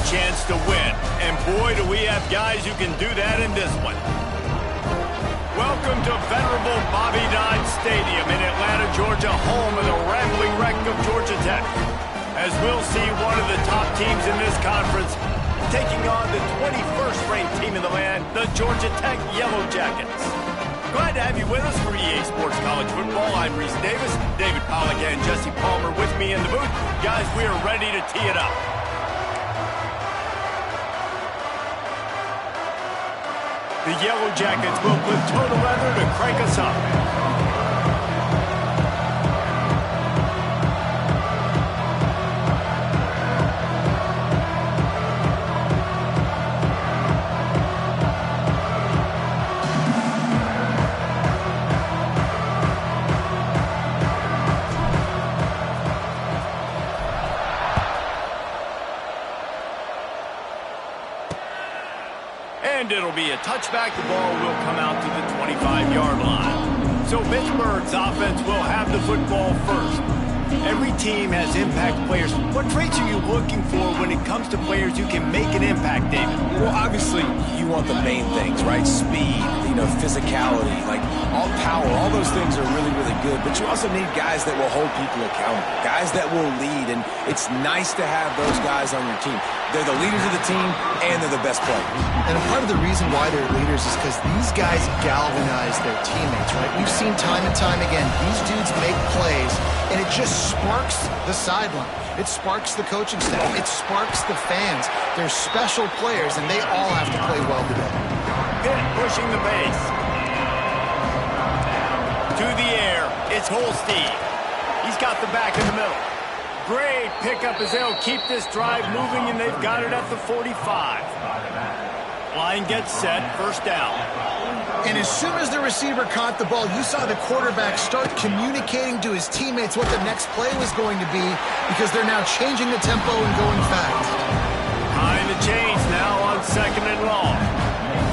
chance to win. And boy, do we have guys who can do that in this one. Welcome to venerable Bobby Dodd Stadium in Atlanta, Georgia, home of the rambling wreck of Georgia Tech. As we'll see one of the top teams in this conference taking on the 21st ranked team in the land, the Georgia Tech Yellow Jackets. Glad to have you with us for EA Sports College Football. I'm Reese Davis, David Pollack and Jesse Palmer with me in the booth. Guys, we are ready to tee it up. The Yellow Jackets will put toe to leather to crank us up. And it'll be a touchback. The ball will come out to the 25-yard line. So Pittsburgh's offense will have the football first. Every team has impact players. What traits are you looking for when it comes to players who can make an impact, David? Well, obviously, you want the main things, right? Speed, physicality, like all power. All those things are really, really good. But you also need guys that will hold people accountable, guys that will lead. And it's nice to have those guys on your team. They're the leaders of the team, and they're the best players. And part of the reason why they're leaders is because these guys galvanize their teammates, right? We've seen time and time again, these dudes make plays, and it just sparks the sideline. It sparks the coaching staff. It sparks the fans. They're special players, and they all have to play well today. Pitt pushing the base. To the air, it's Holstein. He's got the back in the middle. Great pickup as they'll keep this drive moving, and they've got it at the 45. Line gets set, first down. And as soon as the receiver caught the ball, you saw the quarterback start communicating to his teammates what the next play was going to be because they're now changing the tempo and going fast. Time to change now on second and long.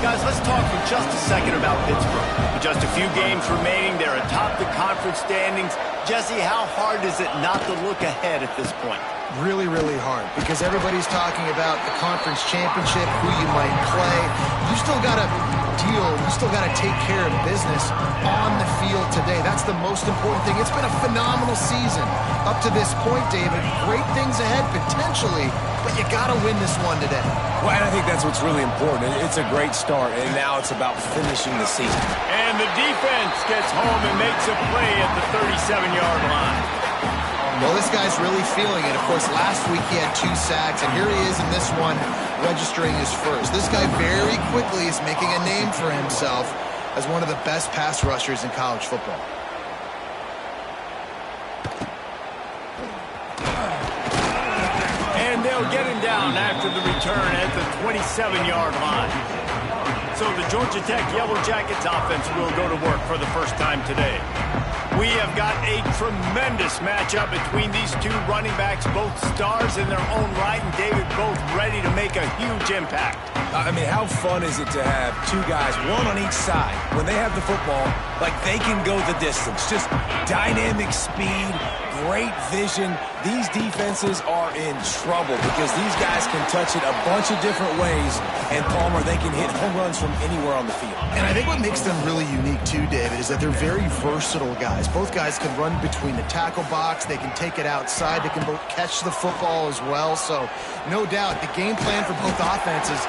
Guys, let's talk for just a second about Pittsburgh. With just a few games remaining, they're atop the conference standings. Jesse, how hard is it not to look ahead at this point? Really, really hard because everybody's talking about the conference championship, who you might play. You still got to deal. You still got to take care of business on the field today. That's the most important thing. It's been a phenomenal season up to this point, David. Great things ahead potentially, but you got to win this one today. Well, and I think that's what's really important. It's a great start, and now it's about finishing the season. And the defense gets home and makes a play at the 37-yard line. Well, this guy's really feeling it. Of course, last week he had 2 sacks, and here he is in this one registering his first. This guy very quickly is making a name for himself as one of the best pass rushers in college football. And they'll get him down after the return at the 27-yard line. So the Georgia Tech Yellow Jackets offense will go to work for the first time today. We have got a tremendous matchup between these two running backs, both stars in their own right, and David, both ready to make a huge impact. I mean, how fun is it to have 2 guys, one on each side, when they have the football, like they can go the distance. Just dynamic speed, great vision. These defenses are in trouble because these guys can touch it a bunch of different ways, and Palmer, they can hit home runs from anywhere on the field. And I think what makes them really unique too, David, is that they're very versatile guys. Both guys can run between the tackle box. They can take it outside. They can both catch the football as well. So no doubt the game plan for both offenses,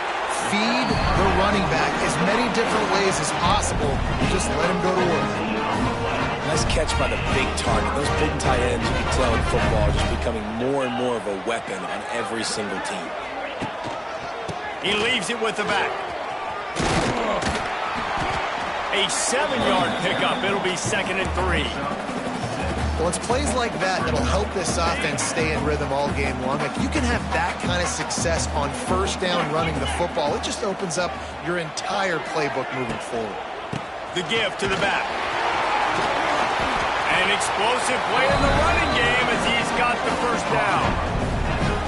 feed the running back as many different ways as possible. Just let him go to work. Nice catch by the big target. Those big tight ends, you can tell in football, are just becoming more and more of a weapon on every single team. He leaves it with the back. A 7-yard pickup. It'll be 2nd and 3. Well, it's plays like that that'll help this offense stay in rhythm all game long. If you can have that kind of success on first down running the football, it just opens up your entire playbook moving forward. The give to the back. An explosive play in the running game as he's got the first down.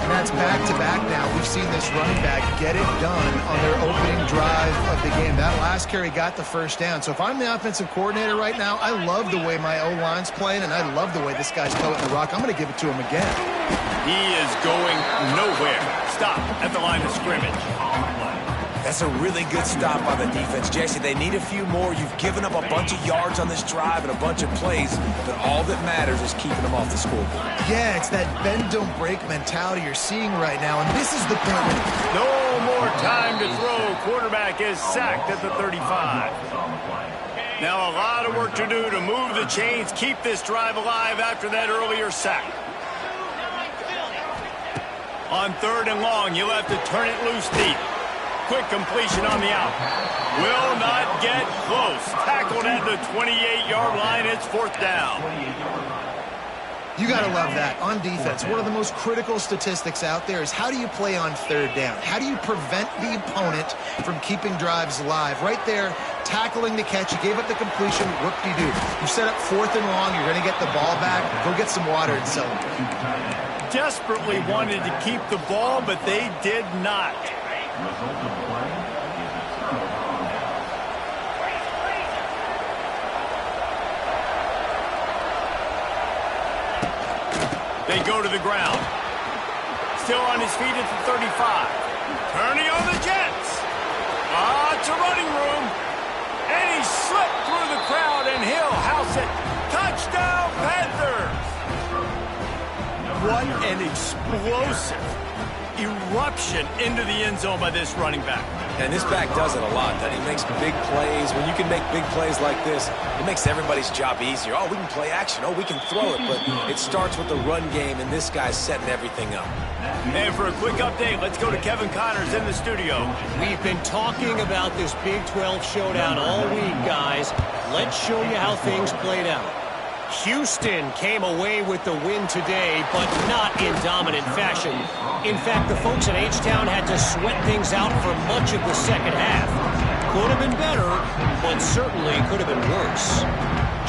And that's back-to-back now. We've seen this running back get it done on their opening drive of the game. That last carry got the first down. So if I'm the offensive coordinator right now, I love the way my O-line's playing, and I love the way this guy's toting the rock. I'm going to give it to him again. He is going nowhere. stop at the line of scrimmage. That's a really good stop by the defense. Jesse, they need a few more. You've given up a bunch of yards on this drive and a bunch of plays, but all that matters is keeping them off the scoreboard. Yeah, it's that bend, don't break mentality you're seeing right now, and this is the point. No more time to throw. Quarterback is sacked at the 35. Now a lot of work to do to move the chains, keep this drive alive after that earlier sack. On 3rd and long, you'll have to turn it loose deep. Quick completion on the out. Will not get close. Tackled at the 28-yard line. It's 4th down. You got to love that. On defense, one of the most critical statistics out there is how do you play on 3rd down? How do you prevent the opponent from keeping drives alive? Right there, tackling the catch. You gave up the completion. Whoop-de-doo. You set up 4th and long. You're going to get the ball back. Go get some water and celebrate. Desperately wanted to keep the ball, but they did not. They go to the ground. Still on his feet at the 35. Turning on the Jets. It's a running room. And he slipped through the crowd, and he'll house it. Touchdown, Panthers. What an explosive eruption into the end zone by this running back. And this back does it a lot. He makes big plays. When you can make big plays like this, it makes everybody's job easier. Oh, we can play action. Oh, we can throw it. But it starts with the run game, and this guy's setting everything up. And for a quick update, let's go to Kevin Connors in the studio. We've been talking about this Big 12 showdown all week, guys. Let's show you how things played out. Houston came away with the win today, but not in dominant fashion. In fact, the folks in H-Town had to sweat things out for much of the second half. Could have been better, but certainly could have been worse.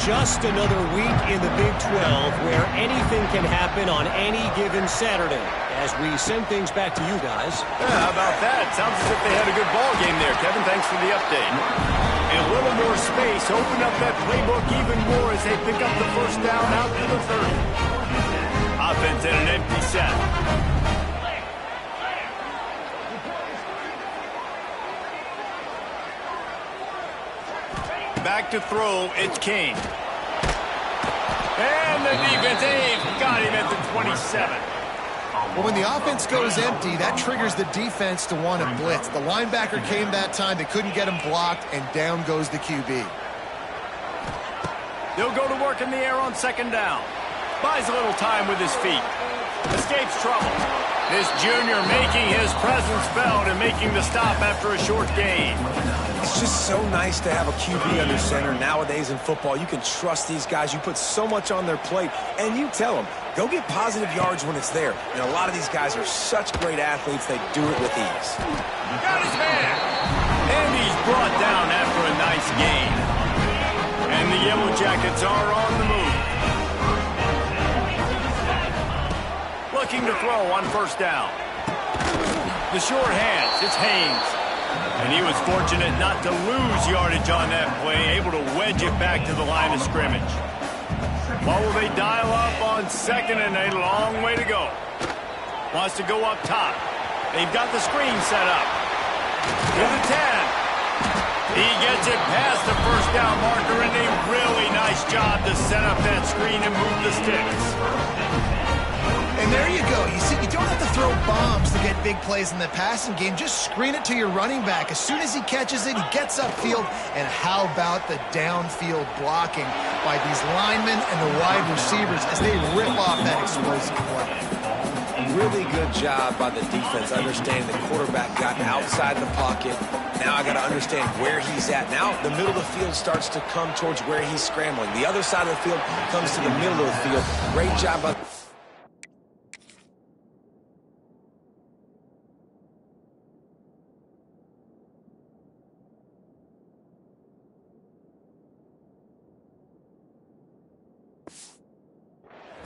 Just another week in the Big 12 where anything can happen on any given Saturday. As we send things back to you guys. Yeah, how about that? Sounds as if they had a good ball game there, Kevin. Thanks for the update. And a little more space. Open up that playbook even more as they pick up the 1st down out to the 30. Offense at an empty set. Back to throw, it's King. And the defense got him at the 27. Well, when the offense goes empty, that triggers the defense to want to blitz. The linebacker came that time. They couldn't get him blocked, and down goes the QB. They'll go to work in the air on 2nd down. Buys a little time with his feet. Escapes trouble. This junior making his presence felt and making the stop after a short gain. It's just so nice to have a QB under center nowadays in football. You can trust these guys. You put so much on their plate, and you tell them, go get positive yards when it's there. And a lot of these guys are such great athletes, they do it with ease. Got his man. And he's brought down after a nice gain. And the Yellow Jackets are on the move. Looking to throw on 1st down. The short hands, it's Haynes. And he was fortunate not to lose yardage on that play, able to wedge it back to the line of scrimmage. What will they dial up on 2nd and a long way to go? Wants to go up top. They've got the screen set up. To the 10. He gets it past the 1st down marker, and a really nice job to set up that screen and move the sticks. And there you go. You see, you don't have to throw bombs to get big plays in the passing game. Just screen it to your running back. As soon as he catches it, he gets upfield. And how about the downfield blocking by these linemen and the wide receivers as they rip off that explosive play? Really good job by the defense understanding the quarterback got outside the pocket. Now I got to understand where he's at. Now the middle of the field starts to come towards where he's scrambling. The other side of the field comes to the middle of the field. Great job by...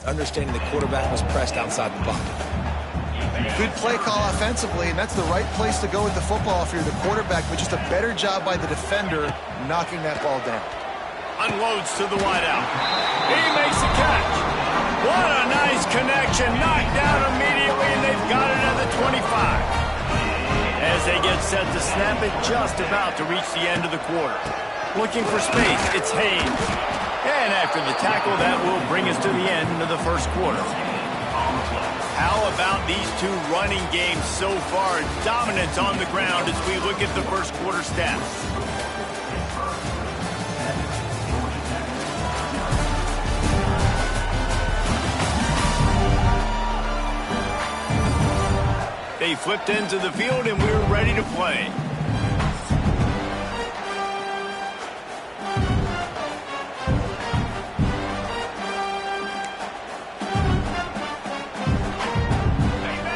understanding the quarterback was pressed outside the pocket. Good play call offensively, and that's the right place to go with the football if you're the quarterback, but just a better job by the defender knocking that ball down. Unloads to the wideout. He makes the catch. What a nice connection. Knocked down immediately quickly, and they've got it at the 25. As they get set to snap it, just about to reach the end of the quarter. Looking for space, it's Hayes. And after the tackle, that will bring us to the end of the first quarter. How about these two running games so far? Dominance on the ground as we look at the first quarter stats. They flipped into the field, and we're ready to play.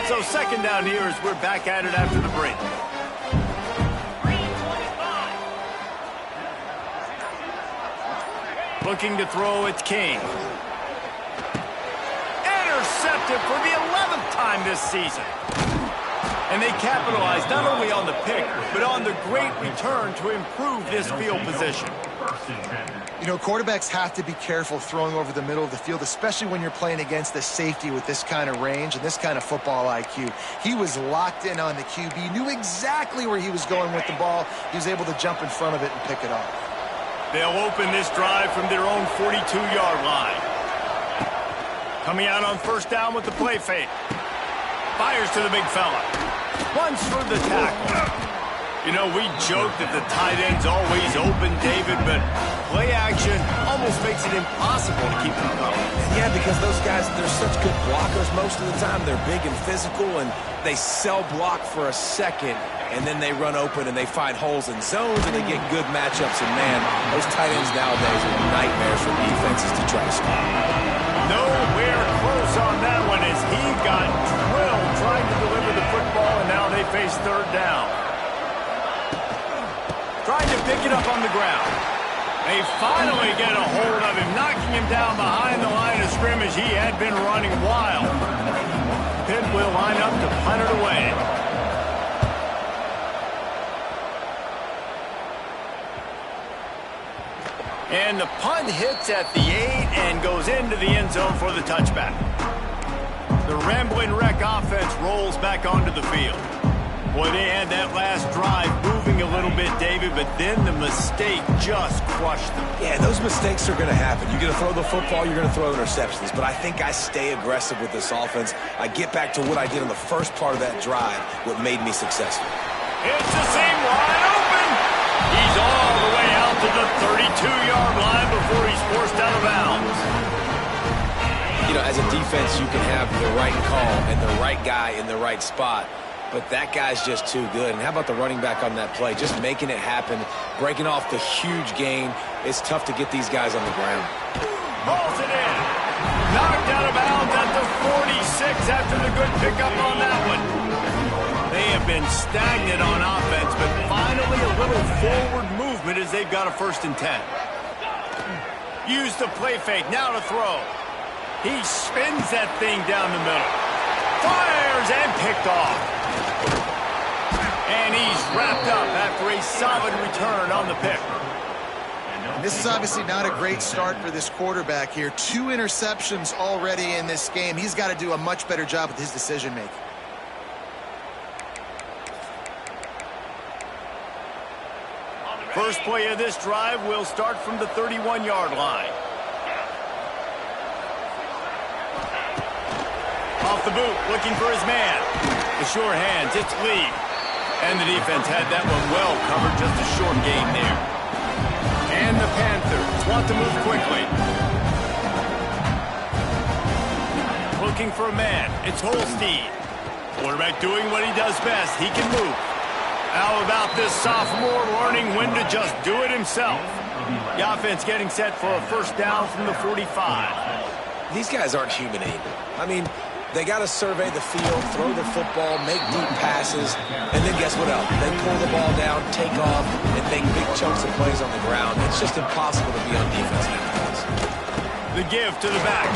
So second down here as we're back at it after the break. Looking to throw, it's King. Intercepted for the 11th time this season. And they capitalized not only on the pick, but on the great return to improve this field position. You know, quarterbacks have to be careful throwing over the middle of the field, especially when you're playing against a safety with this kind of range and this kind of football IQ. He was locked in on the QB, knew exactly where he was going with the ball. He was able to jump in front of it and pick it off. They'll open this drive from their own 42-yard line. Coming out on first down with the play fake. Fires to the big fella. Runs for the tackle. You know, we joke that the tight end's always open, David, but play action almost makes it impossible to keep them going. Yeah, because those guys, they're such good blockers most of the time. They're big and physical, and they sell block for a second, and then they run open and they find holes in zones, and they get good matchups. And, man, those tight ends nowadays are nightmares for defenses to try to stop. Nowhere close on that one as he got drilled trying to deliver the football, and now they face third down. Trying to pick it up on the ground. They finally get a hold of him, knocking him down behind the line of scrimmage. He had been running wild. Pitt will line up to punt it away. And the punt hits at the 8 and goes into the end zone for the touchback. The Rambling Wreck offense rolls back onto the field. Boy, they had that last drive moving a little bit, David, but then the mistake just crushed them. Yeah, those mistakes are going to happen. You're going to throw the football, you're going to throw interceptions, but I think I stay aggressive with this offense. I get back to what I did in the first part of that drive, what made me successful. It's the same wide open. He's all the way out to the 32-yard line before he's forced out of bounds. You know, as a defense, you can have the right call and the right guy in the right spot. But that guy's just too good. And how about the running back on that play? Just making it happen, breaking off the huge gain. It's tough to get these guys on the ground. Hauls it in. Knocked out of bounds at the 46 after the good pickup on that one. They have been stagnant on offense, but finally a little forward movement as they've got a 1st and 10. Use the play fake. Now to throw. He spins that thing down the middle. Fires and picked off. And he's wrapped up after a solid return on the pick. And this is obviously not a great start for this quarterback here. 2 interceptions already in this game. He's got to do a much better job with his decision-making. First play of this drive will start from the 31-yard line. Off the boot, looking for his man. The sure hands, it's Lee. And the defense had that one well covered, just a short gain there. And the Panthers want to move quickly. Looking for a man, it's Holstein. Quarterback doing what he does best, he can move. How about this sophomore learning when to just do it himself? The offense getting set for a 1st down from the 45. These guys aren't human aid. I mean, they got to survey the field, throw the football, make deep passes, and then guess what else? They pull the ball down, take off, and make big chunks of plays on the ground. It's just impossible to be on defense nowadays. The give to the back.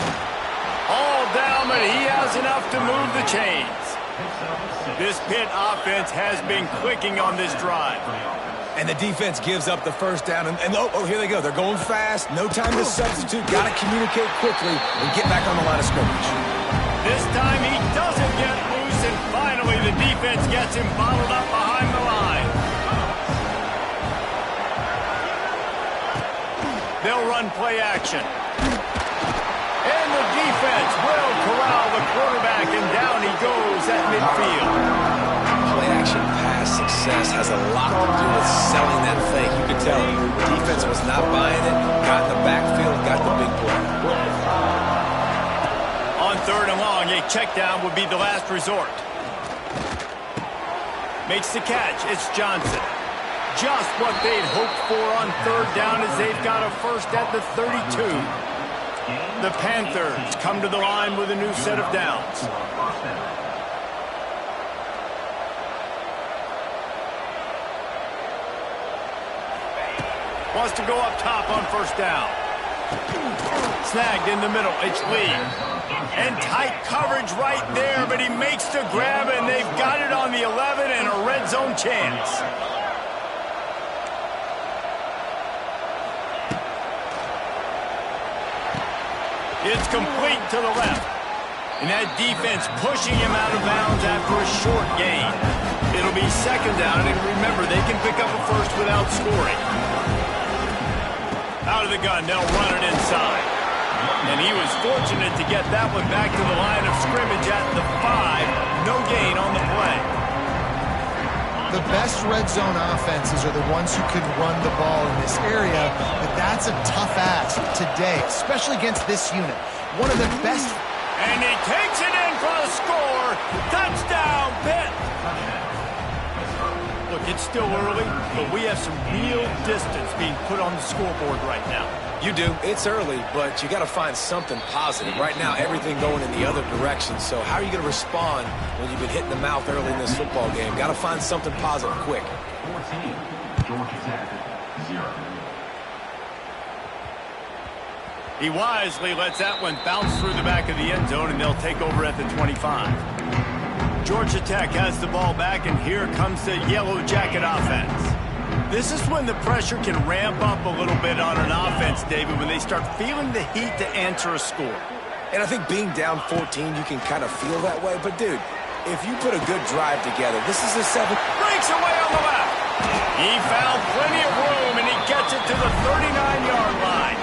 All down, but he has enough to move the chains. This Pitt offense has been clicking on this drive. And the defense gives up the 1st down, and oh, here they go. They're going fast. No time to substitute. Got to communicate quickly and get back on the line of scrimmage. This time he doesn't get loose, and finally the defense gets him bottled up behind the line. They'll run play action. And the defense will corral the quarterback, and down he goes at midfield. Play action pass success has a lot to do with selling that fake. You can tell the defense was not buying it, got in the backfield, got the big play. On 3rd and long, a check down would be the last resort. Makes the catch. It's Johnson. Just what they'd hoped for on 3rd down as they've got a first at the 32. The Panthers come to the line with a new set of downs. Wants to go up top on 1st down. Snagged in the middle. It's Lee. And tight coverage right there, but he makes the grab, and they've got it on the 11 and a red zone chance. It's complete to the left. And that defense pushing him out of bounds after a short gain. It'll be 2nd down, and remember, they can pick up a first without scoring. Out of the gun, they'll run it inside. And he was fortunate to get that one back to the line of scrimmage at the 5. No gain on the play. The best red zone offenses are the ones who can run the ball in this area, but that's a tough ask today, especially against this unit. One of the best. And he takes it in for the score. Touchdown, Pitt. Look, it's still early, but we have some real distance being put on the scoreboard right now. You do. It's early, but you got to find something positive. Right now, everything going in the other direction. So how are you going to respond when you've been hit in the mouth early in this football game? Got to find something positive quick. 14, Georgia Tech, 0. He wisely lets that one bounce through the back of the end zone, and they'll take over at the 25. Georgia Tech has the ball back, and here comes the Yellow Jacket offense. This is when the pressure can ramp up a little bit on an offense, David, when they start feeling the heat to answer a score. And I think being down 14, you can kind of feel that way. But, dude, if you put a good drive together, this is a 7. Breaks away on the left. He found plenty of room, and he gets it to the 39-yard line.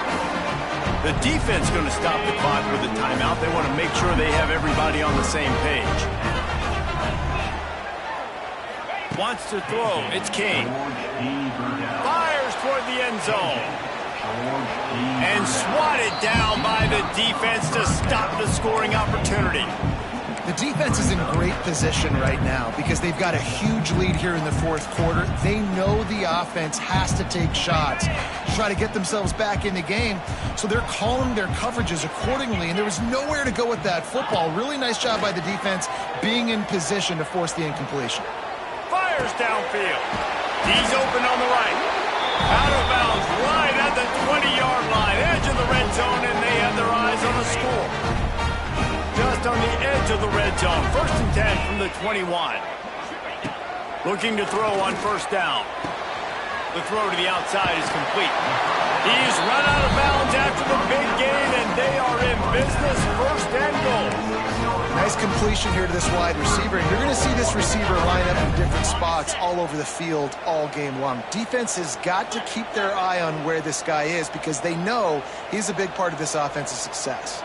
The defense going to stop the clock with a timeout. They want to make sure they have everybody on the same page. Wants to throw. It's King. Fires toward the end zone. And swatted down by the defense to stop the scoring opportunity. The defense is in great position right now because they've got a huge lead here in the 4th quarter. They know the offense has to take shots to try to get themselves back in the game. So they're calling their coverages accordingly, and there was nowhere to go with that football. Really nice job by the defense being in position to force the incompletion. Fires downfield. He's open on the right. Out of bounds right at the 20-yard line. Edge of the red zone, and they have their eyes on the score. Just on the edge of the red zone. 1st and 10 from the 21. Looking to throw on 1st down. The throw to the outside is complete. He's run out of bounds after the big gain, and they are in business. 1st and goal. Nice completion here to this wide receiver. And you're going to see this receiver line up in different spots all over the field all game long. Defense has got to keep their eye on where this guy is because they know he's a big part of this offense's success.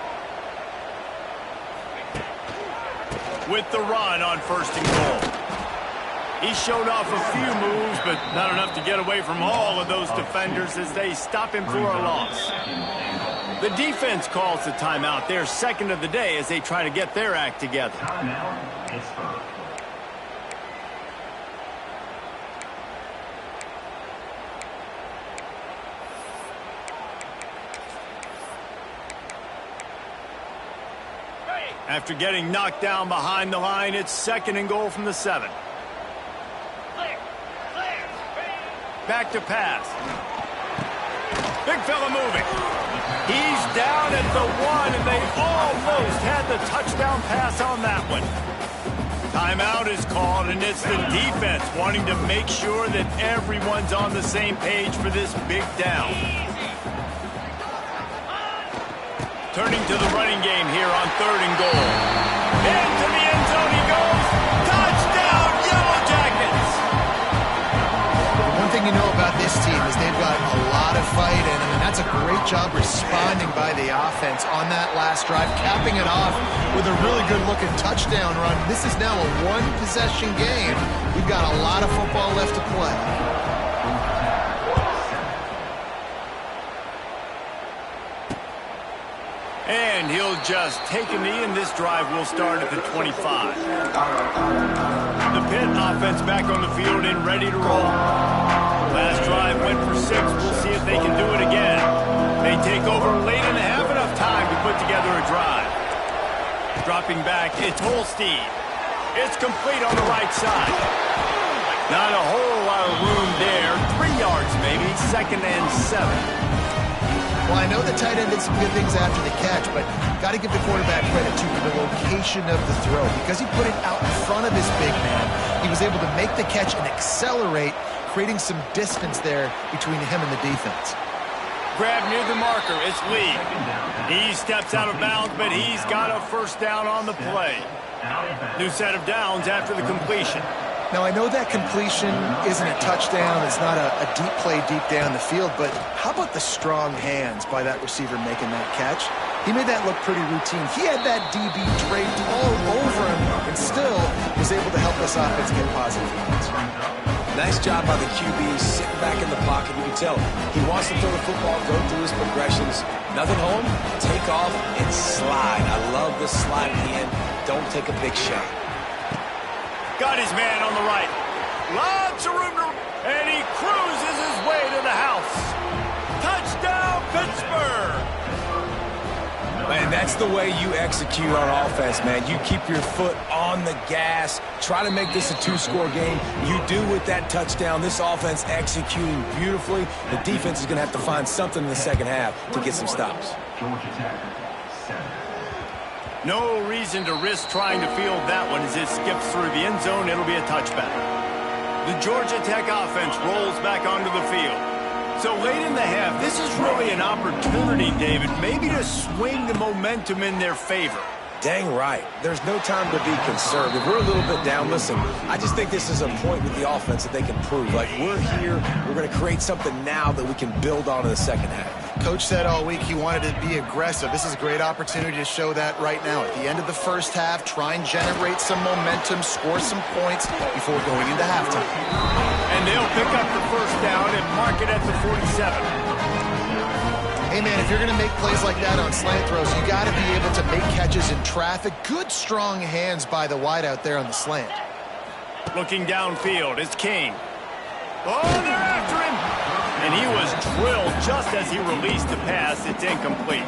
With the run on 1st and goal. He showed off a few moves, but not enough to get away from all of those defenders as they stop him for a loss. The defense calls the timeout. Their 2nd of the day as they try to get their act together. Timeout, Pittsburgh. After getting knocked down behind the line, it's 2nd and goal from the 7. Back to pass. Big fella moving. He's down at the 1, and they almost had the touchdown pass on that one. Timeout is called, and it's the defense wanting to make sure that everyone's on the same page for this big down. Turning to the running game here on 3rd and goal. Into the end zone he goes. Touchdown, Yellow Jackets! One thing you know about this team is they've got a lot of fight in them, and that's a great job responding by the offense on that last drive, capping it off with a really good-looking touchdown run. This is now a one-possession game. We've got a lot of football left to play. And he'll just take a knee, and this drive will start at the 25. The Pitt offense back on the field and ready to roll. Last drive went for 6. We'll see if they can do it again. They take over late and have enough time to put together a drive. Dropping back, it's Holstein. It's complete on the right side. Not a whole lot of room there. 3 yards maybe, 2nd and 7. Well, I know the tight end did some good things after the catch, but got to give the quarterback credit to the location of the throw. Because he put it out in front of his big man, he was able to make the catch and accelerate, creating some distance there between him and the defense. Grab near the marker, it's Lee. He steps out of bounds, but he's got a 1st down on the play. New set of downs after the completion. Now, I know that completion isn't a touchdown. It's not a deep play deep down the field, but how about the strong hands by that receiver making that catch? He made that look pretty routine. He had that DB draped all over him and still was able to help this offense get positive points. Nice job by the QB, sitting back in the pocket. You can tell he wants to throw the football, go through his progressions. Nothing home, take off, and slide. I love the slide at the end. Don't take a big shot. Got his man on the right. Lots of room to... And he cruises his way to the house. Touchdown, Pittsburgh! Man, that's the way you execute on offense, man. You keep your foot on the gas. Try to make this a 2-score game. You do with that touchdown. This offense executing beautifully. The defense is going to have to find something in the second half to get some stops. Georgia Tech, 7. No reason to risk trying to field that one as it skips through the end zone. It'll be a touchback. The Georgia Tech offense rolls back onto the field. So late in the half, this is really an opportunity, David, maybe to swing the momentum in their favor. Dang right. There's no time to be conservative. We're a little bit down. Listen, I just think this is a point with the offense that they can prove. Like, we're here. We're going to create something now that we can build on in the second half. Coach said all week he wanted to be aggressive. This is a great opportunity to show that right now. At the end of the first half, try and generate some momentum, score some points before going into halftime. And they'll pick up the 1st down and mark it at the 47. Hey, man, if you're going to make plays like that on slant throws, you got to be able to make catches in traffic. Good, strong hands by the wideout there on the slant. Looking downfield, it's King. Oh, they're after him! And he was drilled just as he released the pass. It's incomplete.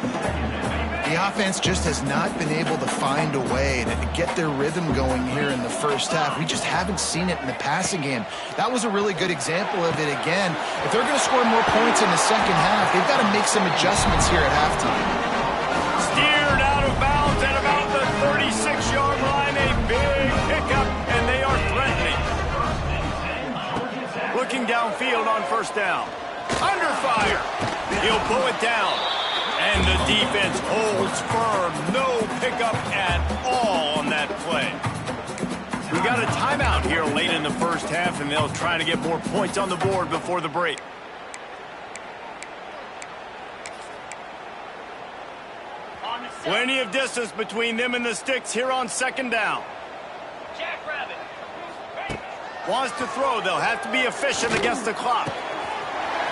The offense just has not been able to find a way to get their rhythm going here in the first half. We just haven't seen it in the passing game. That was a really good example of it again. If they're going to score more points in the second half, they've got to make some adjustments here at halftime. Steered out of bounds at about the 36-yard line. A big pickup, and they are threatening. Looking downfield on 1st down. Under fire. He'll pull it down. And the defense holds firm. No pickup at all on that play. We got a timeout here late in the first half, and they'll try to get more points on the board before the break. Plenty of distance between them and the sticks here on 2nd down. Jackrabbit. Wants to throw. They'll have to be efficient against the clock.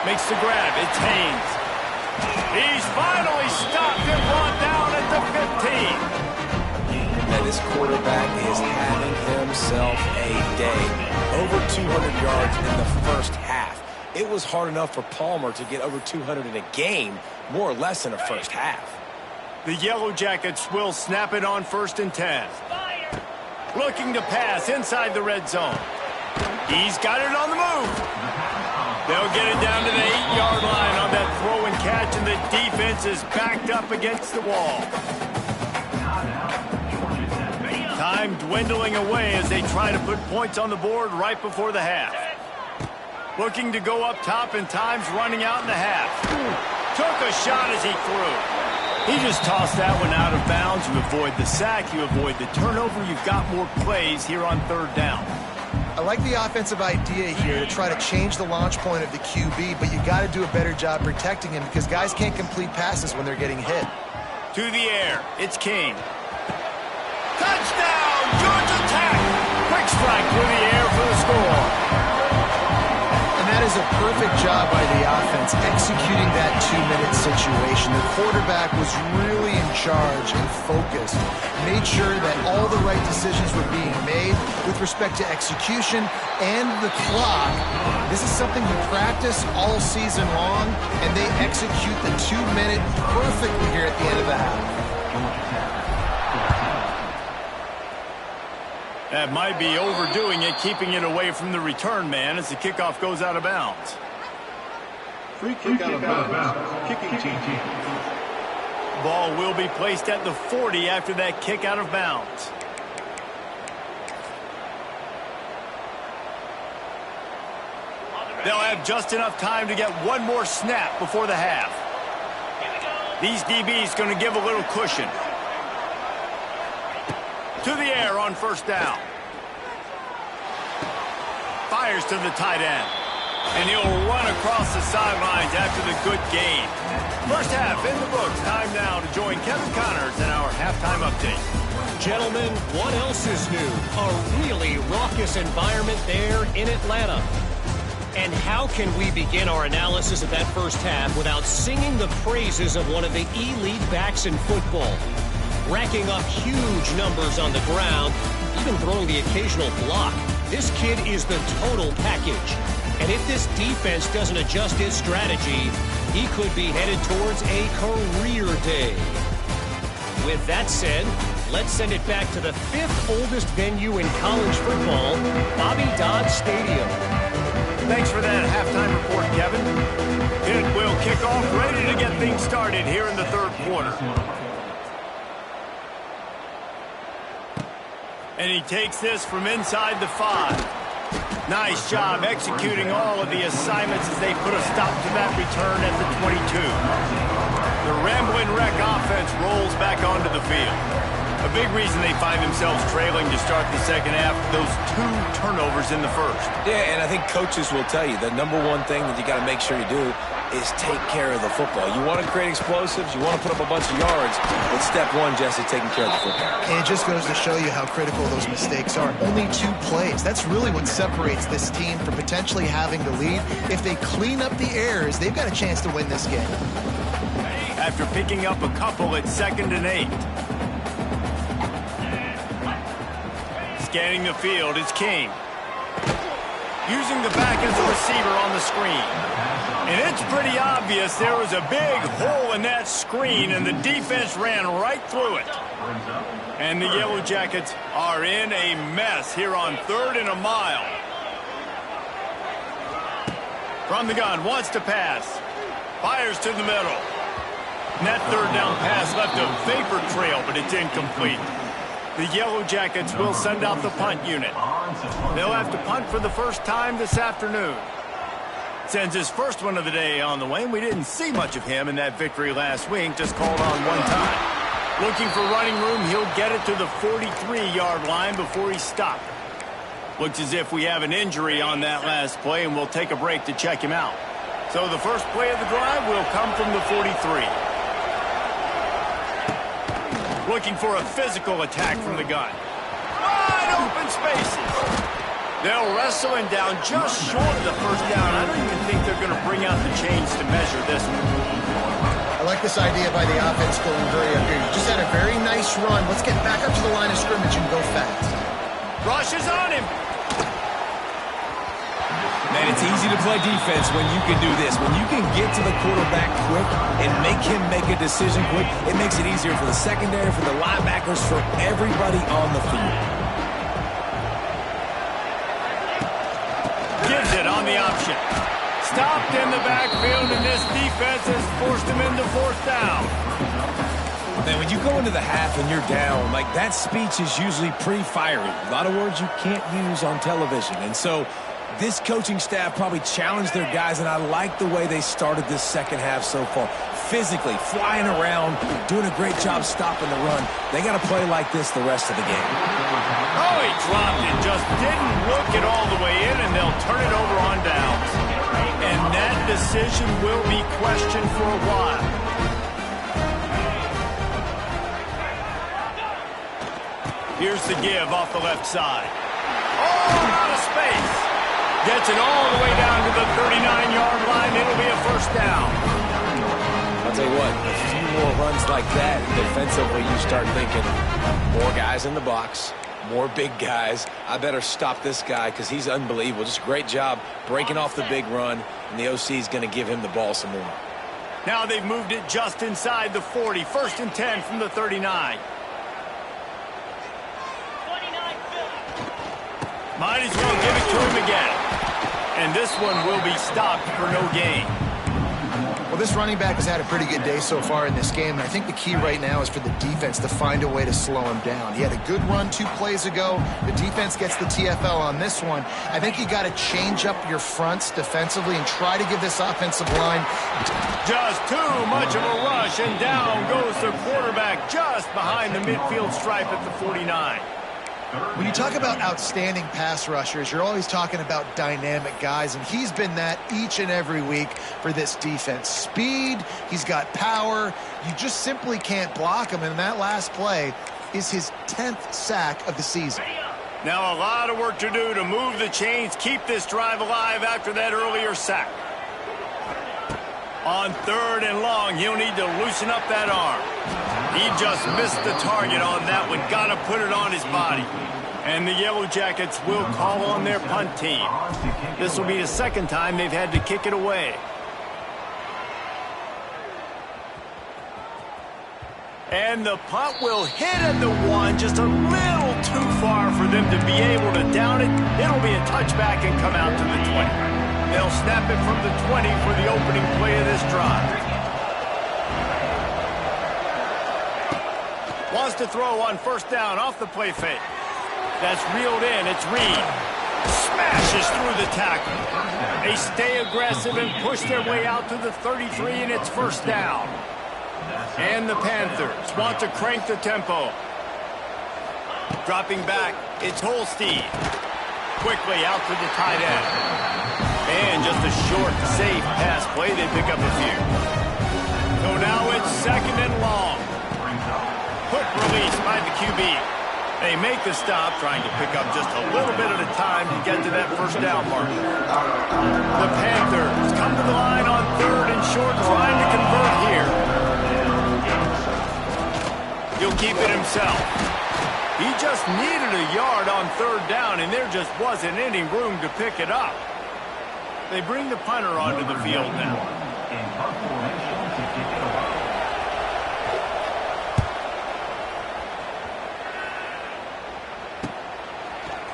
Makes the grab. It's Haynes. He's finally stopped and brought down at the 15. And this quarterback is having himself a day. Over 200 yards in the first half. It was hard enough for Palmer to get over 200 in a game, more or less in a first half. The Yellow Jackets will snap it on 1st and 10. Looking to pass inside the red zone. He's got it on the move. They'll get it down to the 8-yard line on that throw and catch, and the defense is backed up against the wall. Time dwindling away as they try to put points on the board right before the half. Looking to go up top, and time's running out in the half. Took a shot as he threw. He just tossed that one out of bounds. You avoid the sack, you avoid the turnover. You've got more plays here on third down. I like the offensive idea here to try to change the launch point of the QB, but you got to do a better job protecting him because guys can't complete passes when they're getting hit. To the air, it's King. Touchdown, Georgia Tech! Quick strike through the air for the score. And that is a perfect job by the offense executing that 2-minute situation. The quarterback was really in charge and focused. Made sure that all the right decisions were being made with respect to execution and the clock. This is something you practice all season long, and they execute the 2-minute perfectly here at the end of the half. That might be overdoing it, keeping it away from the return man as the kickoff goes out of bounds. Free kick out of bounds. Kicking team. Ball will be placed at the 40 after that kick out of bounds. They'll have just enough time to get one more snap before the half. These DBs going to give a little cushion. To the air on first down. Fires to the tight end. And he'll run across the sidelines after the good gain. First half in the books. Time now to join Kevin Connors in our halftime update. Gentlemen, what else is new? A really raucous environment there in Atlanta. And how can we begin our analysis of that first half without singing the praises of one of the elite backs in football? Racking up huge numbers on the ground, even throwing the occasional block. This kid is the total package. And if this defense doesn't adjust its strategy, he could be headed towards a career day. With that said, let's send it back to the 5th oldest venue in college football, Bobby Dodd Stadium. Thanks for that halftime report, Kevin. It will kick off, ready to get things started here in the third quarter. And he takes this from inside the 5. Nice job executing all of the assignments as they put a stop to that return at the 22. The Ramblin' Wreck offense rolls back onto the field. A big reason they find themselves trailing to start the second half, those 2 turnovers in the first. Yeah, and I think coaches will tell you the number one thing that you got to make sure you do is take care of the football. You want to create explosives, you want to put up a bunch of yards, but step one, Jesse, taking care of the football. And it just goes to show you how critical those mistakes are. Only 2 plays. That's really what separates this team from potentially having the lead. If they clean up the errors, they've got a chance to win this game. After picking up a couple at 2nd and 8. Scanning the field, it's King. Using the back as a receiver on the screen. And it's pretty obvious there was a big hole in that screen, and the defense ran right through it. And the Yellow Jackets are in a mess here on 3rd and a mile. From the gun, wants to pass. Fires to the middle. And that 3rd down pass left a vapor trail, but it's incomplete. The Yellow Jackets will send out the punt unit. They'll have to punt for the first time this afternoon. Sends his first one of the day on the way, and we didn't see much of him in that victory last week, just called on one time. Looking for running room, he'll get it to the 43-yard line before he's stopped. Looks as if we have an injury on that last play, and we'll take a break to check him out. So the first play of the drive will come from the 43. Looking for a physical attack from the gun. Wide open spaces. They'll wrestle him down just short of the first down. I don't even think they're going to bring out the chains to measure this one. I like this idea by the offense going hurry up here. You just had a very nice run. Let's get back up to the line of scrimmage and go fast. Rush is on him. Man, it's easy to play defense when you can do this. When you can get to the quarterback quick and make him make a decision quick, it makes it easier for the secondary, for the linebackers, for everybody on the field. Gives it on the option. Stopped in the backfield, and this defense has forced him into 4th down. Man, when you go into the half and you're down, like that speech is usually pretty fiery. A lot of words you can't use on television. And so This coaching staff probably challenged their guys, and I like the way they started this second half so far. Physically, flying around, doing a great job stopping the run. They got to play like this the rest of the game. Oh, he dropped it. Just didn't look it all the way in, and they'll turn it over on downs. And that decision will be questioned for a while. Here's the give off the left side. Oh, out of space. Gets it all the way down to the 39-yard line. It'll be a first down. I'll tell you what, a few more runs like that, defensively you start thinking, more guys in the box, more big guys. I better stop this guy because he's unbelievable. Just a great job breaking off the big run, and the OC is going to give him the ball some more. Now they've moved it just inside the 40. 1st and 10 from the 39. Might as well give it to him again. And this one will be stopped for no gain. Well, this running back has had a pretty good day so far in this game, and I think the key right now is for the defense to find a way to slow him down. He had a good run 2 plays ago. The defense gets the TFL on this one. I think you got to change up your fronts defensively and try to give this offensive line just too much of a rush, and down goes the quarterback just behind the midfield stripe at the 49. When you talk about outstanding pass rushers, you're always talking about dynamic guys, and he's been that each and every week for this defense. Speed, he's got power. You just simply can't block him, and that last play is his 10th sack of the season. Now a lot of work to do to move the chains, keep this drive alive after that earlier sack. On 3rd and long, he'll need to loosen up that arm. He just missed the target on that one. Got to put it on his body. And the Yellow Jackets will call on their punt team. This will be the second time they've had to kick it away. And the punt will hit at the 1, just a little too far for them to be able to down it. It'll be a touchback and come out to the 20. They'll snap it from the 20 for the opening play of this drive. Wants to throw on 1st down off the play fake. That's reeled in. It's Reed. Smashes through the tackle. They stay aggressive and push their way out to the 33, and it's 1st down. And the Panthers want to crank the tempo. Dropping back, it's Holstein. Quickly out to the tight end. And just a short, safe pass play. They pick up a few. So now it's 2nd and long. Quick release by the QB. They make the stop, trying to pick up just a little bit at a time to get to that 1st down mark. The Panthers come to the line on 3rd and short, trying to convert here. He'll keep it himself. He just needed a yard on 3rd down, and there just wasn't any room to pick it up. They bring the punter onto the field now.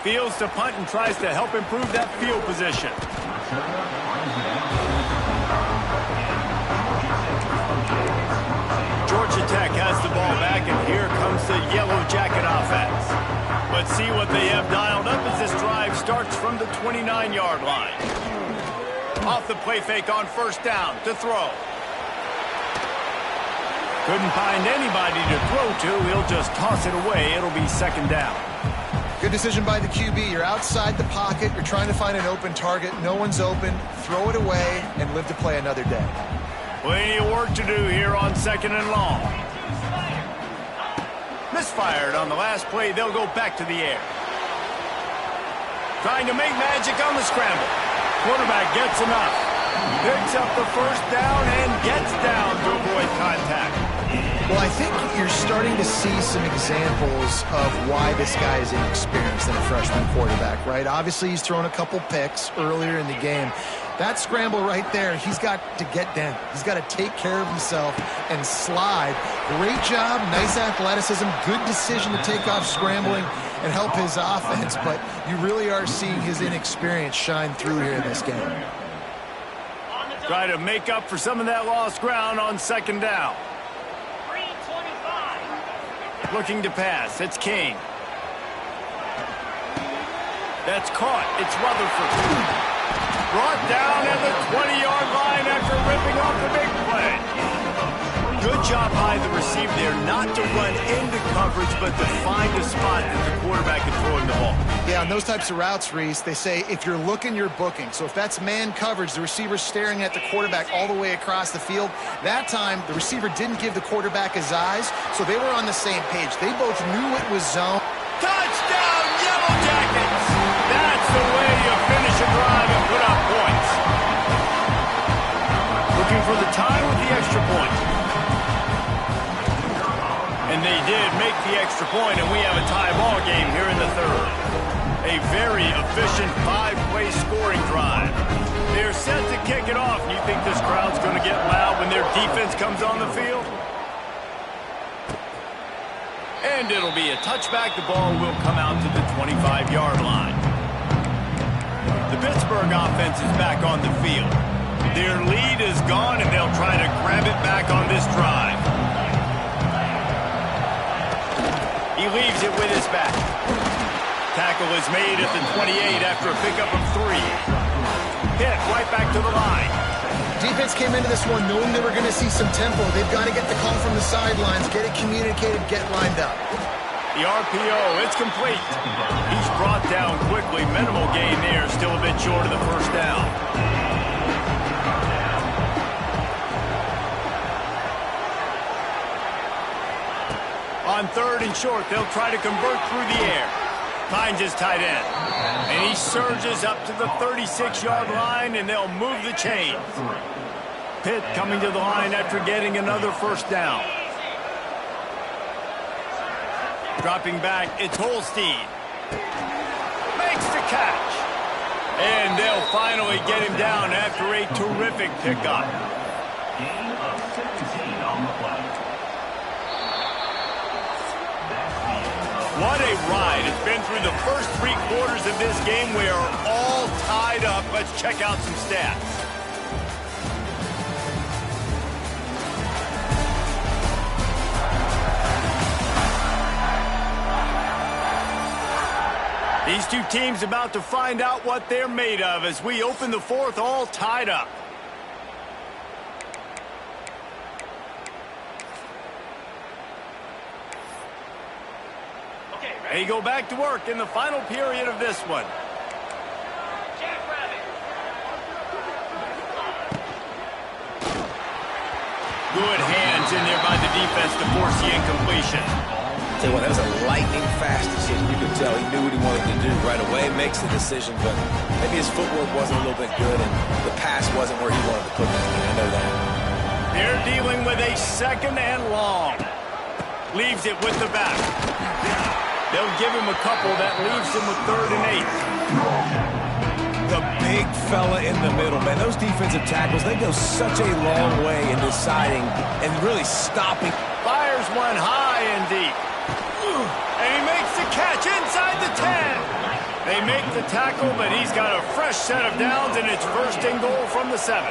Fields to punt and tries to help improve that field position. Georgia Tech has the ball back, and here comes the Yellow Jacket offense. Let's see what they have dialed up as this drive starts from the 29-yard line. Off the play fake on 1st down to throw. Couldn't find anybody to throw to. He'll just toss it away. It'll be 2nd down. Good decision by the QB. You're outside the pocket. You're trying to find an open target. No one's open. Throw it away and live to play another day. Plenty of work to do here on 2nd and long. Misfired on the last play. They'll go back to the air. Trying to make magic on the scramble. Quarterback gets him up. Picks up the 1st down and gets down to avoid contact. Well, I think you're starting to see some examples of why this guy is inexperienced in a freshman quarterback, right? Obviously, he's thrown a couple picks earlier in the game. That scramble right there, he's got to get down. He's got to take care of himself and slide. Great job, nice athleticism, good decision to take off scrambling and help his offense, but you really are seeing his inexperience shine through here in this game. Try to make up for some of that lost ground on 2nd down. Looking to pass, it's King. That's caught. It's Rutherford. Brought down at the 20-yard line after ripping off the big play. Good job by the receiver there not to run into coverage, but to find a spot that the quarterback can throw him the ball. Yeah, on those types of routes, Reese, they say if you're looking, you're booking. So if that's man coverage, the receiver's staring at the quarterback all the way across the field. That time, the receiver didn't give the quarterback his eyes, so they were on the same page. They both knew it was zone. Touchdown, Yellow Jackets! That's the way you finish a drive and put up points. Looking for the tie with the extra point. And they did make the extra point, and we have a tie ball game here in the third. A very efficient 5-play scoring drive. They're set to kick it off. You think this crowd's going to get loud when their defense comes on the field? And it'll be a touchback. The ball will come out to the 25-yard line. The Pittsburgh offense is back on the field. Their lead is gone, and they'll try to grab it back on this drive. He leaves it with his back. Tackle is made at the 28 after a pickup of 3. Hit right back to the line. Defense came into this one knowing they were going to see some tempo. They've got to get the call from the sidelines, get it communicated, get lined up. The RPO, it's complete. He's brought down quickly. Minimal gain there, still a bit short of the first down. On 3rd and short, they'll try to convert through the air. Finds his tight end. And he surges up to the 36-yard line, and they'll move the chains. Pitt coming to the line after getting another first down. Dropping back, it's Holstein. Makes the catch. And they'll finally get him down after a terrific pickup. What a ride. It's been through the first 3 quarters of this game. We are all tied up. Let's check out some stats. These two teams about to find out what they're made of as we open the 4th all tied up. They go back to work in the final period of this one. Good hands in there by the defense to force the incompletion. Tell you what, that was a lightning fast decision. You could tell he knew what he wanted to do right away, makes the decision, but maybe his footwork wasn't a little bit good and the pass wasn't where he wanted to put it. I know that. They're dealing with a 2nd and long. Leaves it with the back. They'll give him a couple. That leaves him with 3rd and 8. The big fella in the middle, man. Those defensive tackles, they go such a long way in deciding and really stopping. Fires one high and deep. And he makes the catch inside the 10. They make the tackle, but he's got a fresh set of downs, and it's 1st and goal from the 7.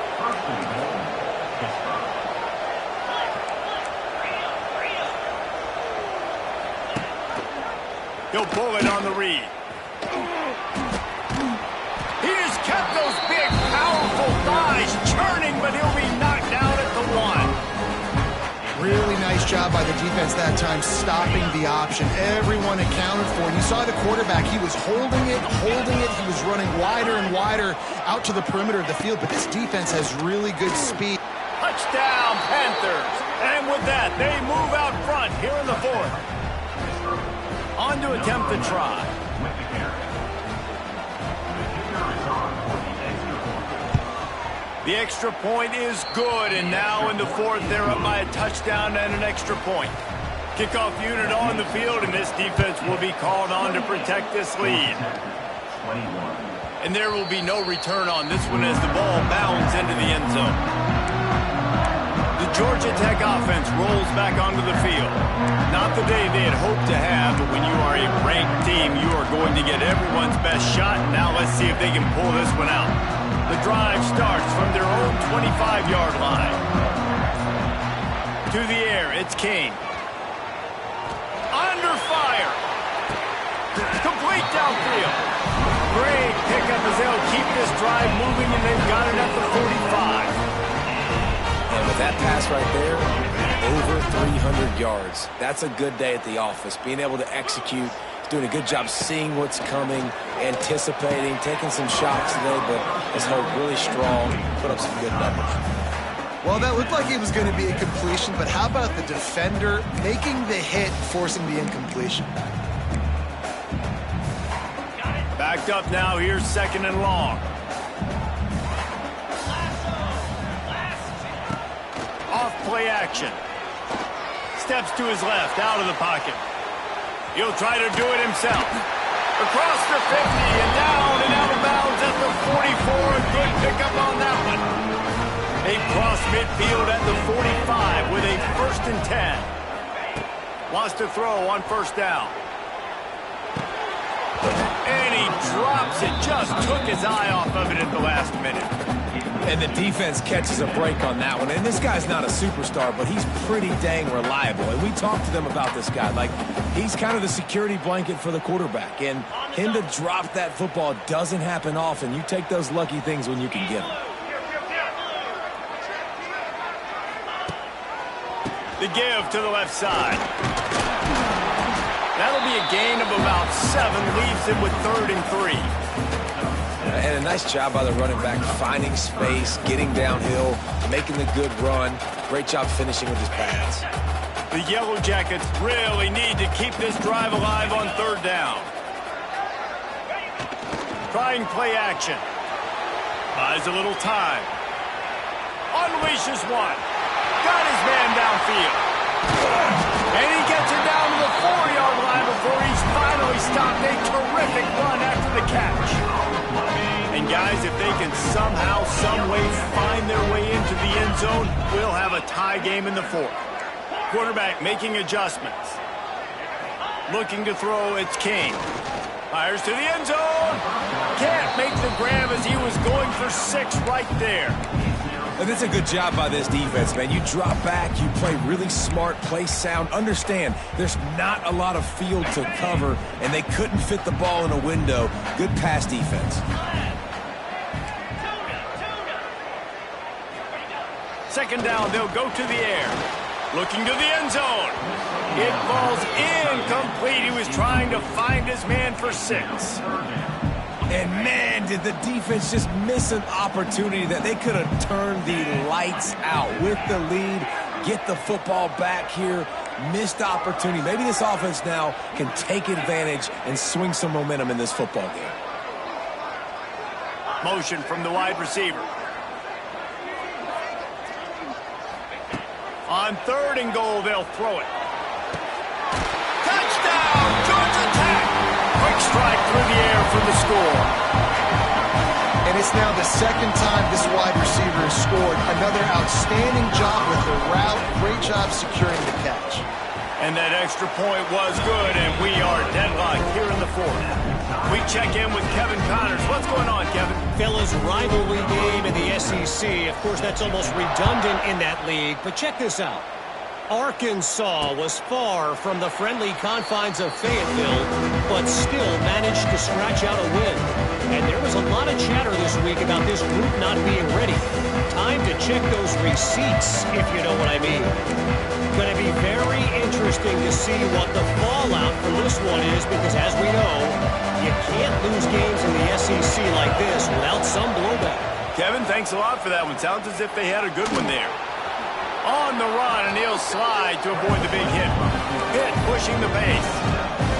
He'll pull it on the read. He just kept those big, powerful thighs churning, but he'll be knocked out at the 1. Really nice job by the defense that time, stopping the option. Everyone accounted for it. You saw the quarterback. He was holding it. He was running wider and wider out to the perimeter of the field, but this defense has really good speed. Touchdown, Panthers. And with that, they move out front here in the 4th. On to attempt the try. The extra point is good, and now in the 4th, they're up by a touchdown and an extra point. Kickoff unit on the field, and this defense will be called on to protect this lead. And there will be no return on this one as the ball bounds into the end zone. The Georgia Tech offense rolls back onto the field. Not the day they had hoped to have, but when you are a ranked team, you are going to get everyone's best shot. Now let's see if they can pull this one out. The drive starts from their own 25-yard line. To the air, it's King. Under fire. Complete downfield. Great pickup as they'll keep this drive moving, and they've got it at the 45. And with that pass right there, over 300 yards. That's a good day at the office. Being able to execute, doing a good job seeing what's coming, anticipating, taking some shots today, but has held really strong, put up some good numbers. Well, that looked like it was going to be a completion, but how about the defender making the hit, forcing the incompletion? Backed up now, here's 2nd and long. Off play action. Steps to his left, out of the pocket. He'll try to do it himself. Across the 50 and down and out of bounds at the 44. Good pickup on that one. They cross midfield at the 45 with a 1st and 10. Wants to throw on 1st down. And he drops it. Just took his eye off of it at the last minute. And the defense catches a break on that one. And this guy's not a superstar, but he's pretty dang reliable. And we talked to them about this guy. Like, he's kind of the security blanket for the quarterback. And him to drop that football doesn't happen often. You take those lucky things when you can get them. The give to the left side. That'll be a gain of about 7. Leaves him with 3rd and 3. And a nice job by the running back, finding space, getting downhill, making the good run. Great job finishing with his pads. The Yellow Jackets really need to keep this drive alive on 3rd down. Trying play action. Buys a little time. Unleashes one. Got his man downfield. And he gets it down to the 4-yard line before he's finally stopped. A terrific run after the catch. And guys, if they can somehow, some way find their way into the end zone, we'll have a tie game in the 4th. Quarterback making adjustments. Looking to throw, it's King. Fires to the end zone. Can't make the grab as he was going for 6 right there. And that's a good job by this defense, man. You drop back, you play really smart, play sound. Understand, there's not a lot of field to cover, and they couldn't fit the ball in a window. Good pass defense. 2nd down, they'll go to the air. Looking to the end zone. It falls incomplete. He was trying to find his man for 6. And man, did the defense just miss an opportunity that they could have turned the lights out with the lead, get the football back here. Missed opportunity. Maybe this offense now can take advantage and swing some momentum in this football game. Motion from the wide receiver. On 3rd and goal, they'll throw it. Touchdown, Georgia Tech! Quick strike through the air for the score. And it's now the 2nd time this wide receiver has scored. Another outstanding job with the route. Great job securing the catch. And that extra point was good, and we are deadlocked here in the 4th. We check in with Kevin Connors. What's going on, Kevin? Fellas, rivalry game in the SEC. Of course, that's almost redundant in that league. But check this out. Arkansas was far from the friendly confines of Fayetteville, but still managed to scratch out a win. And there was a lot of chatter this week about this group not being ready. Time to check those receipts, if you know what I mean. Going to be very interesting to see what the fallout from this one is, because as we know, you can't lose games in the SEC like this without some blowback. Kevin, thanks a lot for that one. Sounds as if they had a good one there. On the run, and he'll slide to avoid the big hit. Pitt pushing the pace.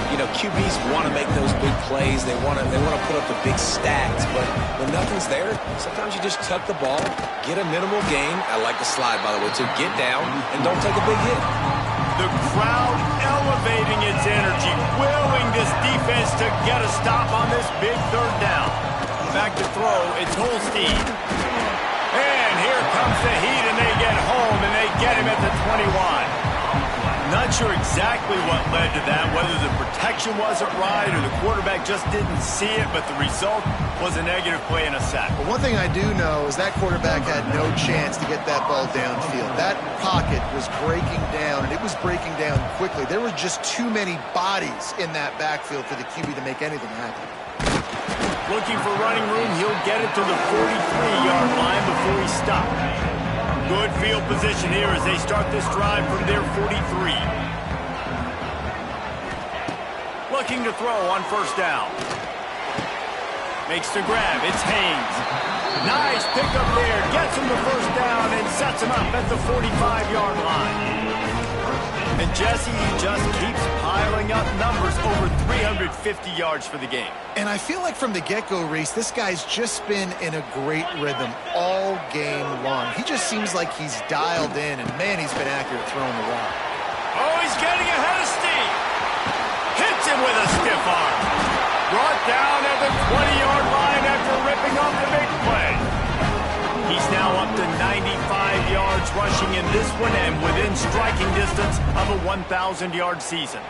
You know, QBs want to make those big plays. They want to put up the big stats. But when nothing's there, sometimes you just tuck the ball, get a minimal gain. I like the slide, by the way, to get down and don't take a big hit. The crowd elevating its energy, willing this defense to get a stop on this big 3rd down. Back to throw, it's Holstein. And here comes the heat, and they get home, and they get him at the 21. Not sure exactly what led to that, whether the protection wasn't right or the quarterback just didn't see it, but the result was a negative play and a sack. But one thing I do know is that quarterback had no chance to get that ball downfield. That pocket was breaking down, and it was breaking down quickly. There were just too many bodies in that backfield for the QB to make anything happen. Looking for running room, he'll get it to the 43-yard line before he stops. Good field position here as they start this drive from their 43. Looking to throw on first down. Makes the grab. It's Haynes. Nice pickup there. Gets him the first down and sets him up at the 45-yard line. And Jesse just keeps piling up numbers over 350 yards for the game. And I feel like from the get-go, Reese, this guy's just been in a great rhythm all game long. He just seems like he's dialed in, and man, he's been accurate throwing the rock. Oh, he's getting ahead of Steve. Hits him with a stiff arm. Brought down at the 20-yard line after ripping off the big play. He's now up to 95 yards rushing in this one and within striking distance of a 1,000-yard season.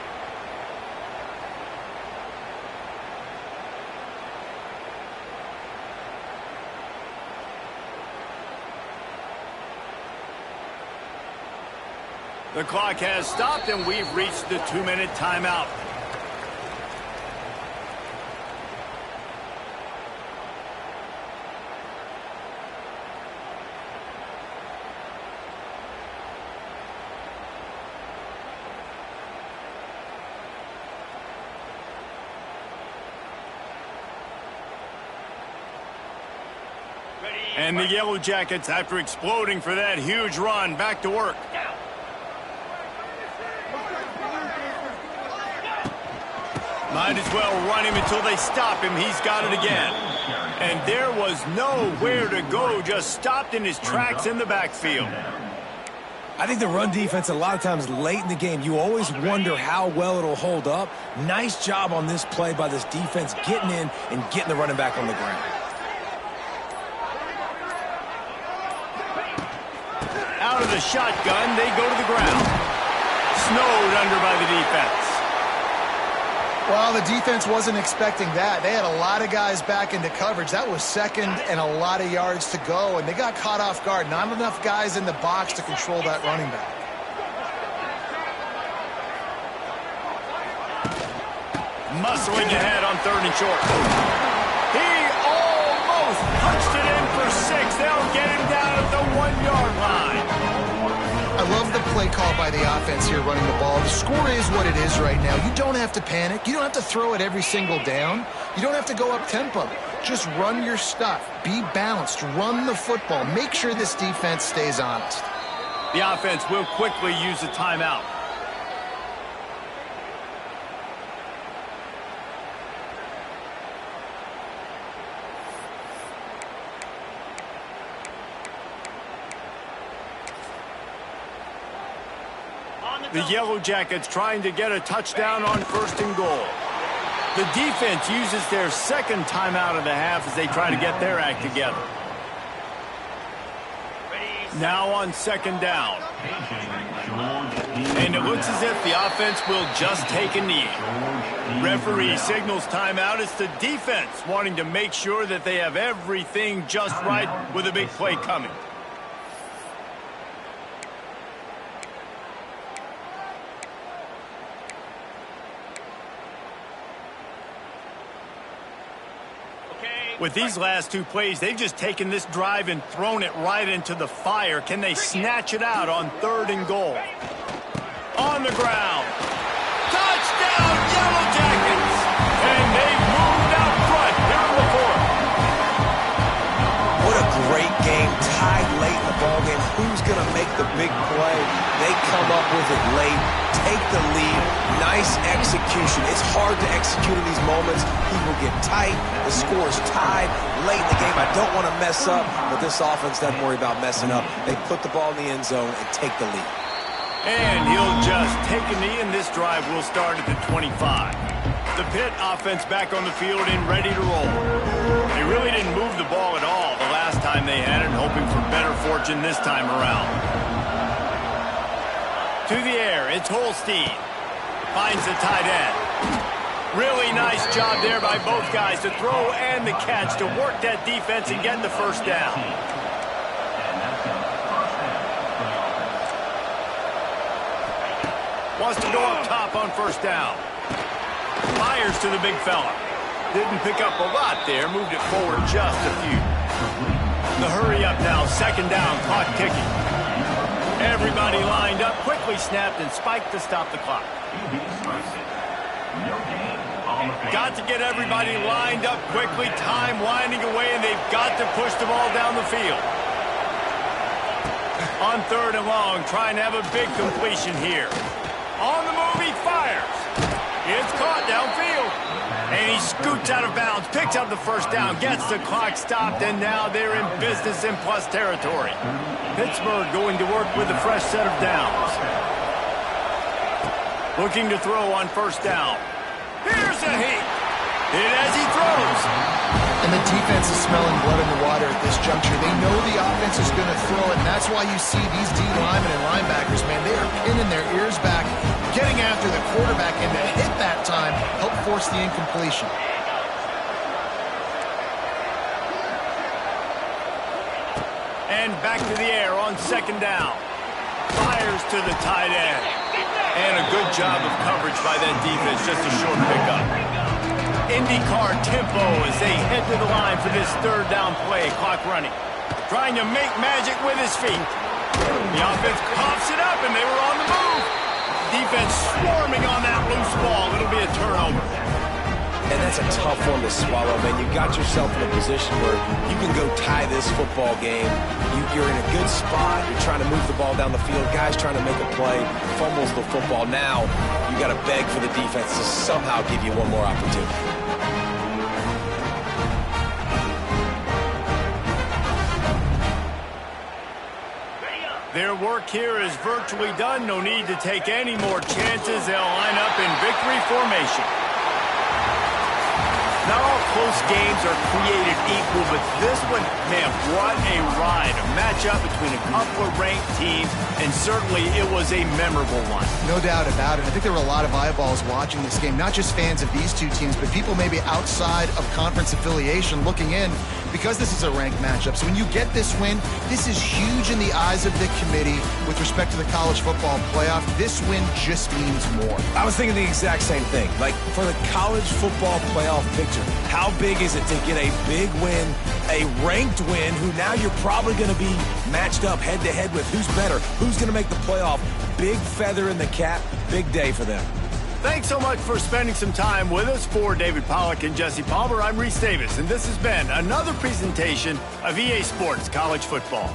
The clock has stopped and we've reached the 2-minute timeout. And the Yellow Jackets, after exploding for that huge run, back to work. Might as well run him until they stop him. He's got it again. And there was nowhere to go, just stopped in his tracks in the backfield. I think the run defense, a lot of times late in the game, you always wonder how well it'll hold up. Nice job on this play by this defense, getting in and getting the running back on the ground. Out of the shotgun, they go to the ground. Snowed under by the defense. Well, the defense wasn't expecting that. They had a lot of guys back into coverage. That was second and a lot of yards to go, and they got caught off guard. Not enough guys in the box to control that running back. Muscling ahead on 3rd and short. He almost punched it in for 6. They'll get him down at the 1-yard line. I love the play call by the offense here running the ball. The score is what it is right now. You don't have to panic. You don't have to throw it every single down. You don't have to go up tempo. Just run your stuff. Be balanced. Run the football. Make sure this defense stays honest. The offense will quickly use a timeout. The Yellow Jackets trying to get a touchdown on 1st and goal. The defense uses their second timeout of the half as they try to get their act together. Now on 2nd down. And it looks as if the offense will just take a knee. Referee signals timeout. It's the defense wanting to make sure that they have everything just right with a big play coming. With these last 2 plays, they've just taken this drive and thrown it right into the fire. Can they snatch it out on 3rd and goal? On the ground. Touchdown, Yellow Jackets! And they've moved out front here in the 4th. What a great game, tied late in the ballgame. Who's going to make the big play? They come up with it late, take the lead. Nice execution. It's hard to execute in these moments. People get tight. The score is tied late in the game. I don't want to mess up, but this offense doesn't worry about messing up. They put the ball in the end zone and take the lead. And he'll just take a knee, and this drive will start at the 25. The Pitt offense back on the field and ready to roll. They really didn't move the ball at all the last time they had it, hoping for better fortune this time around. To the air, it's Holstein. Finds the tight end. Really nice job there by both guys to throw and the catch to work that defense and get the first down. Wants to go up top on 1st down. Fires to the big fella. Didn't pick up a lot there, moved it forward just a few. The hurry up now, second down, clock ticking. Everybody lined up, quickly snapped and spiked to stop the clock. Got to get everybody lined up quickly, time winding away, and they've got to push the ball down the field. On third and long, trying to have a big completion here. On the move, he fires. It's caught downfield. And he scoots out of bounds, picks up the first down, gets the clock stopped, and now they're in business in plus territory. Pittsburgh going to work with a fresh set of downs. Looking to throw on first down. Here's a heat. Hit as he throws. And the defense is smelling blood in the water at this juncture. They know the offense is going to throw it, and that's why you see these D linemen and linebackers, man, they are pinning their ears back, getting after the quarterback, and to hit that time, help force the incompletion. And back to the air on second down. Fires to the tight end. And a good job of coverage by that defense, just a short pickup. IndyCar tempo as they head to the line for this third down play. Clock running. Trying to make magic with his feet. The offense pops it up, and they were on the move. Defense swarming on that loose ball. It'll be a turnover. And that's a tough one to swallow, man. You got yourself in a position where you can go tie this football game. You're in a good spot. You're trying to move the ball down the field. Guys trying to make a play. Fumbles the football. Now you got to beg for the defense to somehow give you one more opportunity. Their work here is virtually done. No need to take any more chances. They'll line up in victory formation. Not all close games are created equal, but this one, man, what a ride. A matchup between a couple of ranked teams, and certainly it was a memorable one. No doubt about it. I think there were a lot of eyeballs watching this game, not just fans of these two teams, but people maybe outside of conference affiliation looking in because this is a ranked matchup. So when you get this win, this is huge in the eyes of the committee with respect to the college football playoff. This win just means more. I was thinking the exact same thing. Like, for the college football playoff picture, how big is it to get a big win, a ranked win, who now you're probably going to be matched up head-to-head with who's better, who's going to make the playoff. Big feather in the cap, big day for them. Thanks so much for spending some time with us. For David Pollack and Jesse Palmer, I'm Reese Davis, and this has been another presentation of EA Sports College Football.